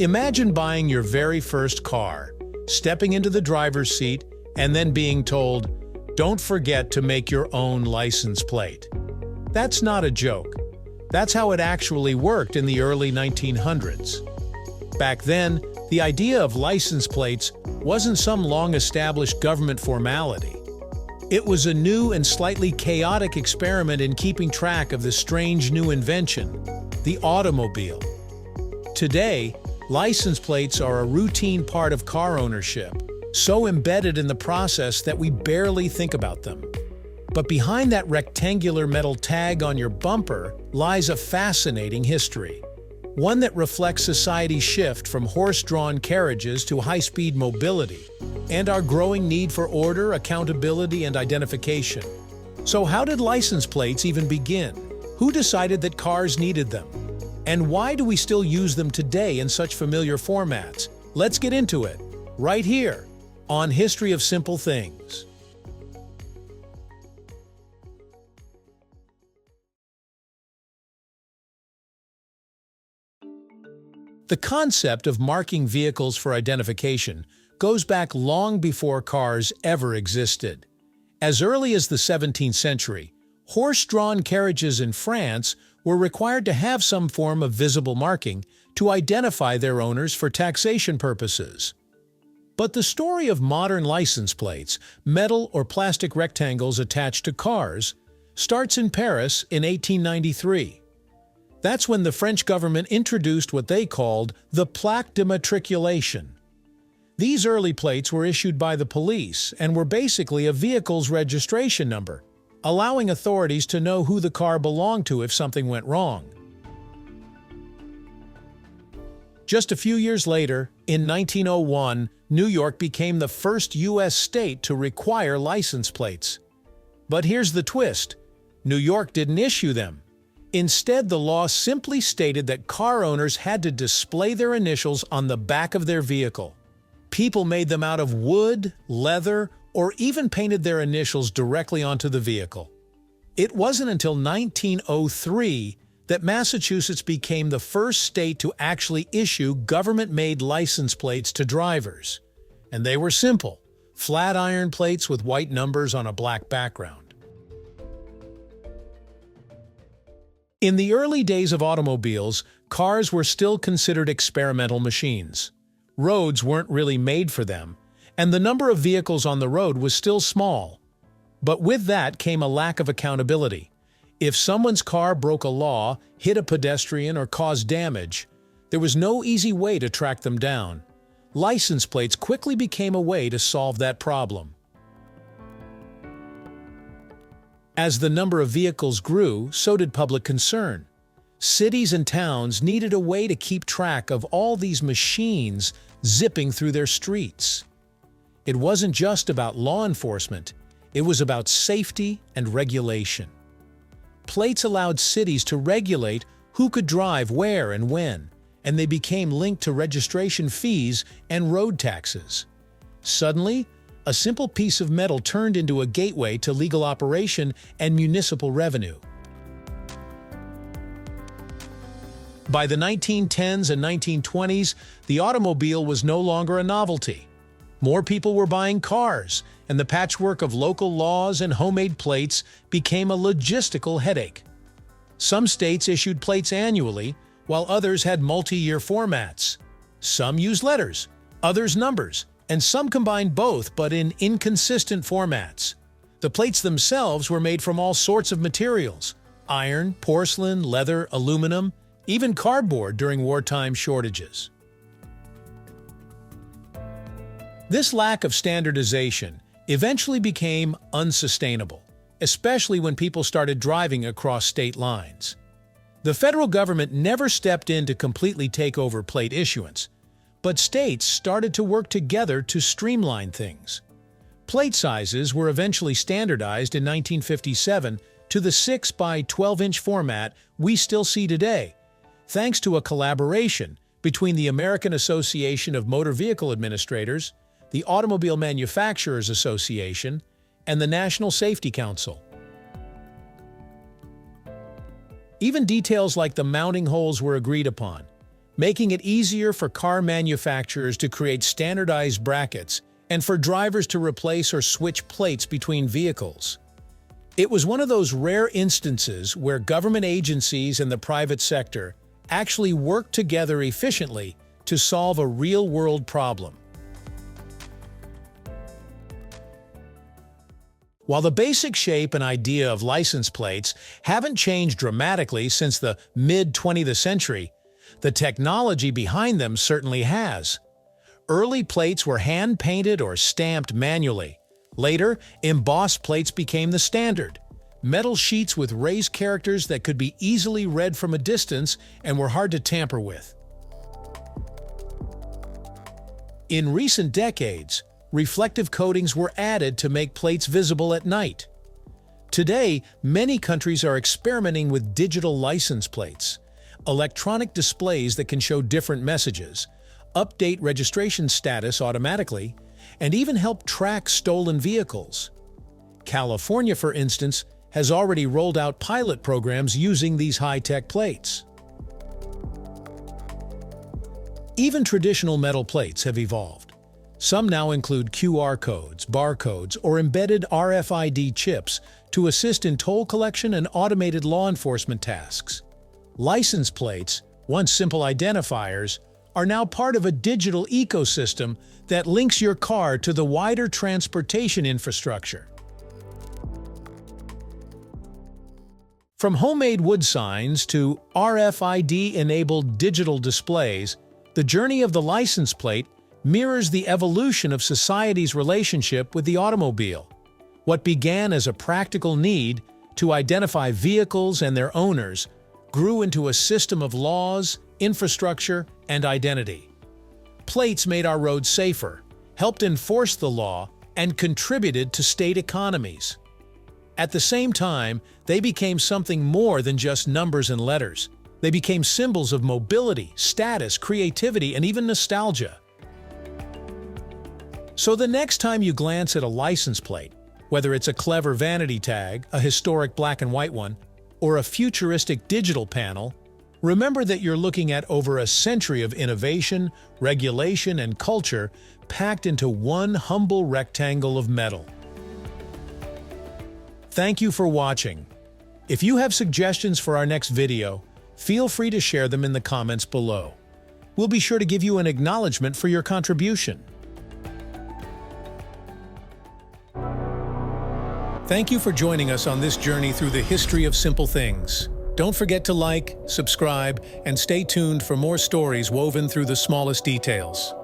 Imagine buying your very first car, stepping into the driver's seat, and then being told, "Don't forget to make your own license plate." That's not a joke. That's how it actually worked in the early 1900s. Back then, the idea of license plates wasn't some long-established government formality. It was a new and slightly chaotic experiment in keeping track of the strange new invention, the automobile. Today, license plates are a routine part of car ownership, so embedded in the process that we barely think about them. But behind that rectangular metal tag on your bumper lies a fascinating history. One that reflects society's shift from horse-drawn carriages to high-speed mobility, and our growing need for order, accountability, and identification. So how did license plates even begin? Who decided that cars needed them? And why do we still use them today in such familiar formats? Let's get into it, right here, on History of Simple Things. The concept of marking vehicles for identification goes back long before cars ever existed. As early as the 17th century, horse-drawn carriages in France were required to have some form of visible marking to identify their owners for taxation purposes. But the story of modern license plates, metal or plastic rectangles attached to cars, starts in Paris in 1893. That's when the French government introduced what they called the plaque d'immatriculation. These early plates were issued by the police and were basically a vehicle's registration number, allowing authorities to know who the car belonged to if something went wrong. Just a few years later, in 1901, New York became the first U.S. state to require license plates. But here's the twist: New York didn't issue them. Instead, the law simply stated that car owners had to display their initials on the back of their vehicle. People made them out of wood, leather, or even painted their initials directly onto the vehicle. It wasn't until 1903 that Massachusetts became the first state to actually issue government-made license plates to drivers. And they were simple, flat iron plates with white numbers on a black background. In the early days of automobiles, cars were still considered experimental machines. Roads weren't really made for them, and the number of vehicles on the road was still small. But with that came a lack of accountability. If someone's car broke a law, hit a pedestrian, or caused damage, there was no easy way to track them down. License plates quickly became a way to solve that problem. As the number of vehicles grew, so did public concern. Cities and towns needed a way to keep track of all these machines zipping through their streets. It wasn't just about law enforcement, it was about safety and regulation. Plates allowed cities to regulate who could drive where and when, and they became linked to registration fees and road taxes. Suddenly, a simple piece of metal turned into a gateway to legal operation and municipal revenue. By the 1910s and 1920s, the automobile was no longer a novelty. More people were buying cars, and the patchwork of local laws and homemade plates became a logistical headache. Some states issued plates annually, while others had multi-year formats. Some used letters, others numbers, and some combined both but in inconsistent formats. The plates themselves were made from all sorts of materials: iron, porcelain, leather, aluminum, even cardboard during wartime shortages. This lack of standardization eventually became unsustainable, especially when people started driving across state lines. The federal government never stepped in to completely take over plate issuance, but states started to work together to streamline things. Plate sizes were eventually standardized in 1957 to the 6 by 12-inch format we still see today, thanks to a collaboration between the American Association of Motor Vehicle Administrators, the Automobile Manufacturers Association, and the National Safety Council. Even details like the mounting holes were agreed upon. making it easier for car manufacturers to create standardized brackets and for drivers to replace or switch plates between vehicles. It was one of those rare instances where government agencies and the private sector actually worked together efficiently to solve a real-world problem. While the basic shape and idea of license plates haven't changed dramatically since the mid-20th century, the technology behind them certainly has. Early plates were hand-painted or stamped manually. Later, embossed plates became the standard. Metal sheets with raised characters that could be easily read from a distance and were hard to tamper with. In recent decades, reflective coatings were added to make plates visible at night. Today, many countries are experimenting with digital license plates, electronic displays that can show different messages, update registration status automatically, and even help track stolen vehicles. California, for instance, has already rolled out pilot programs using these high-tech plates. Even traditional metal plates have evolved. Some now include QR codes, barcodes, or embedded RFID chips to assist in toll collection and automated law enforcement tasks. License plates, once simple identifiers, are now part of a digital ecosystem that links your car to the wider transportation infrastructure. From homemade wood signs to RFID-enabled digital displays, the journey of the license plate mirrors the evolution of society's relationship with the automobile. What began as a practical need to identify vehicles and their owners grew into a system of laws, infrastructure, and identity. Plates made our roads safer, helped enforce the law, and contributed to state economies. At the same time, they became something more than just numbers and letters. They became symbols of mobility, status, creativity, and even nostalgia. So the next time you glance at a license plate, whether it's a clever vanity tag, a historic black and white one, or a futuristic digital panel, remember that you're looking at over a century of innovation, regulation, and culture packed into one humble rectangle of metal. Thank you for watching. If you have suggestions for our next video, feel free to share them in the comments below. We'll be sure to give you an acknowledgement for your contribution. Thank you for joining us on this journey through the history of simple things. Don't forget to like, subscribe, and stay tuned for more stories woven through the smallest details.